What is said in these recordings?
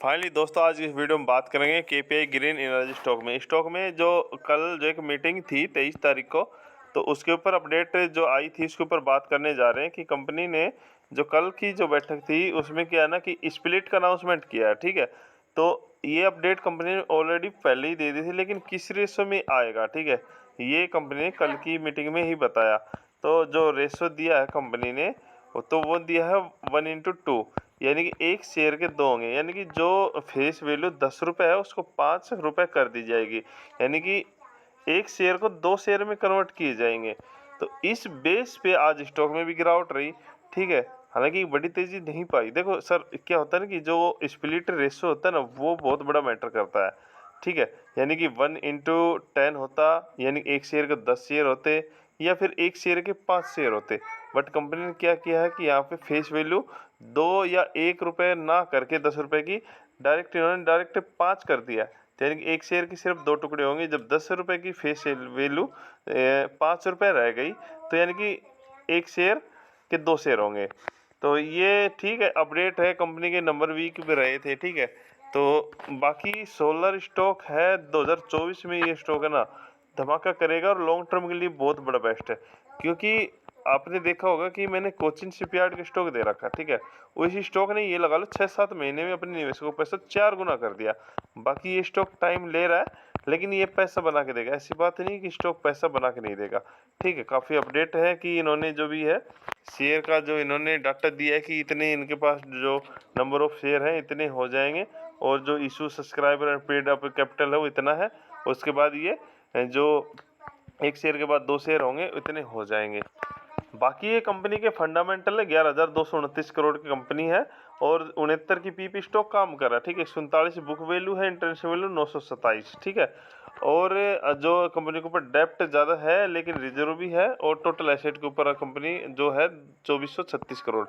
Finally दोस्तों, आज इस वीडियो में बात करेंगे केपीआई ग्रीन एनर्जी स्टॉक में जो कल जो एक मीटिंग थी 23 तारीख को, तो उसके ऊपर अपडेट जो आई थी उसके ऊपर बात करने जा रहे हैं कि कंपनी ने जो कल की जो बैठक थी उसमें क्या है ना कि स्प्लिट का अनाउंसमेंट किया है। ठीक है, तो ये अपडेट कंपनी ने ऑलरेडी पहले ही दे दी थी, लेकिन किस रेशो में आएगा, ठीक है, ये कंपनी ने कल की मीटिंग में ही बताया। तो जो रेशो दिया है कंपनी ने तो वो दिया है 1:2, यानी कि एक शेयर के दो होंगे, यानी कि जो फेस वैल्यू 10 रुपये है उसको 5 रुपये कर दी जाएगी, यानी कि एक शेयर को 2 शेयर में कन्वर्ट किए जाएंगे। तो इस बेस पे आज स्टॉक में भी गिरावट रही। ठीक है, हालांकि बड़ी तेजी नहीं पाई। देखो सर, क्या होता है ना कि जो स्प्लिट रेशो होता है ना वो बहुत बड़ा मैटर करता है। ठीक है, यानी कि 1:10 होता, यानी एक शेयर के 10 शेयर होते, या फिर एक शेयर के 5 शेयर होते। बट कंपनी ने क्या किया है कि यहाँ पे फेस वैल्यू 2 या 1 रुपये ना करके 10 रुपये की इन्होंने डायरेक्ट 5 कर दिया। यानी कि एक शेयर की सिर्फ 2 टुकड़े होंगे। जब 10 रुपये की फेस वैल्यू 5 रुपये रह गई, तो यानी कि एक शेयर के 2 शेयर होंगे। तो ये ठीक है, अपडेट है, कंपनी के नंबर वीक में रहे थे। ठीक है, तो बाकी सोलर स्टॉक है 2024 में, ये स्टॉक है ना धमाका करेगा और लॉन्ग टर्म के लिए बहुत बड़ा बेस्ट है। क्योंकि आपने देखा होगा कि मैंने कोचिन शिपयार्ड के स्टॉक दे रखा। ठीक है, उसी स्टॉक ने ये लगा लो 6-7 महीने में अपने निवेशकों को पैसा 4 गुना कर दिया। बाकी ये स्टॉक टाइम ले रहा है, लेकिन ये पैसा बना के देगा। ऐसी बात नहीं कि स्टॉक पैसा बना के नहीं देगा। ठीक है, काफ़ी अपडेट है कि इन्होंने जो भी है शेयर का जो इन्होंने डाटा दिया है कि इतने इनके पास जो नंबर ऑफ शेयर हैं इतने हो जाएंगे, और जो issue subscriber and paid up capital है वो इतना है। उसके बाद ये जो एक शेयर के बाद 2 शेयर होंगे इतने हो जाएंगे। बाकी ये कंपनी के फंडामेंटल है, 11,229 करोड़ की कंपनी है और 69 की पीपी स्टॉक काम कर रहा है। ठीक है, 47 बुक वैल्यू है, इंटरनेशनल वैल्यू 927। ठीक है, और जो कंपनी के ऊपर डेप्ट ज़्यादा है लेकिन रिजर्व भी है, और टोटल एसेट के ऊपर कंपनी जो है 2436 करोड़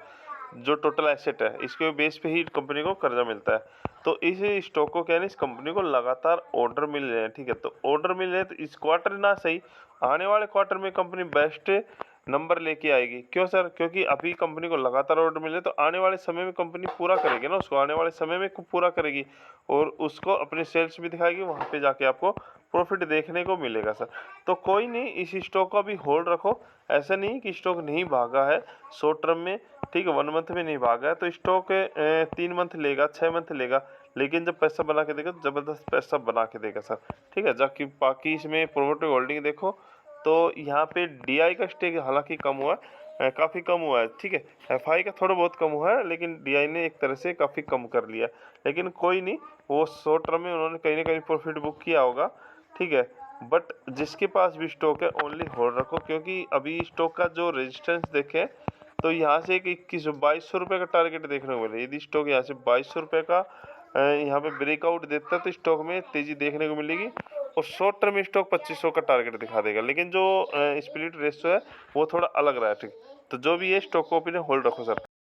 जो टोटल एसेट है, इसके बेस पे ही कंपनी को कर्जा मिलता है। तो इस स्टॉक को क्या है, इस कंपनी को लगातार ऑर्डर मिल रहे हैं। ठीक है, तो ऑर्डर मिल रहे हैं, तो इस क्वार्टर ना सही, आने वाले क्वार्टर में कंपनी बेस्ट नंबर लेके आएगी। क्यों सर? क्योंकि अभी कंपनी को लगातार ऑर्डर मिले, तो आने वाले समय में कंपनी पूरा करेगी ना, उसको आने वाले समय में पूरा करेगी और उसको अपने सेल्स भी दिखाएगी, वहाँ पे जाके आपको प्रॉफिट देखने को मिलेगा सर। तो कोई नहीं, इस स्टॉक को अभी होल्ड रखो। ऐसा नहीं कि स्टॉक नहीं भागा है शॉर्ट टर्म में। ठीक है, 1 मंथ में नहीं भागा है, तो स्टॉक 3 मंथ लेगा, 6 मंथ लेगा, लेकिन जब पैसा बना के देगा तो ज़बरदस्त पैसा बना के देगा सर। ठीक है, जबकि बाकी इसमें प्रोमोटर होल्डिंग देखो तो यहाँ पे डीआई का स्टेक हालांकि कम हुआ है, काफ़ी कम हुआ है। ठीक है, एफआई का थोड़ा बहुत कम हुआ है, लेकिन डीआई ने एक तरह से काफ़ी कम कर लिया। लेकिन कोई नहीं, वो शॉर्ट टर्म में उन्होंने कहीं ना कहीं प्रॉफिट बुक किया होगा। ठीक है, बट जिसके पास भी स्टॉक है ओनली होल्ड रखो, क्योंकि अभी स्टॉक का जो रेजिस्टेंस देखें तो यहाँ से एक 2100-2200 रुपये का टारगेट देखने को मिले। यदि स्टॉक यहाँ से 2200 रुपये का यहाँ पे ब्रेकआउट देता है तो स्टॉक में तेज़ी देखने को मिलेगी, और शॉर्ट टर्म स्टॉक 2500 का टारगेट दिखा देगा। लेकिन जो स्प्लिट रेशो है वो थोड़ा अलग रहा है। ठीक, तो जो भी है स्टॉक को अपने होल्ड रखो सर।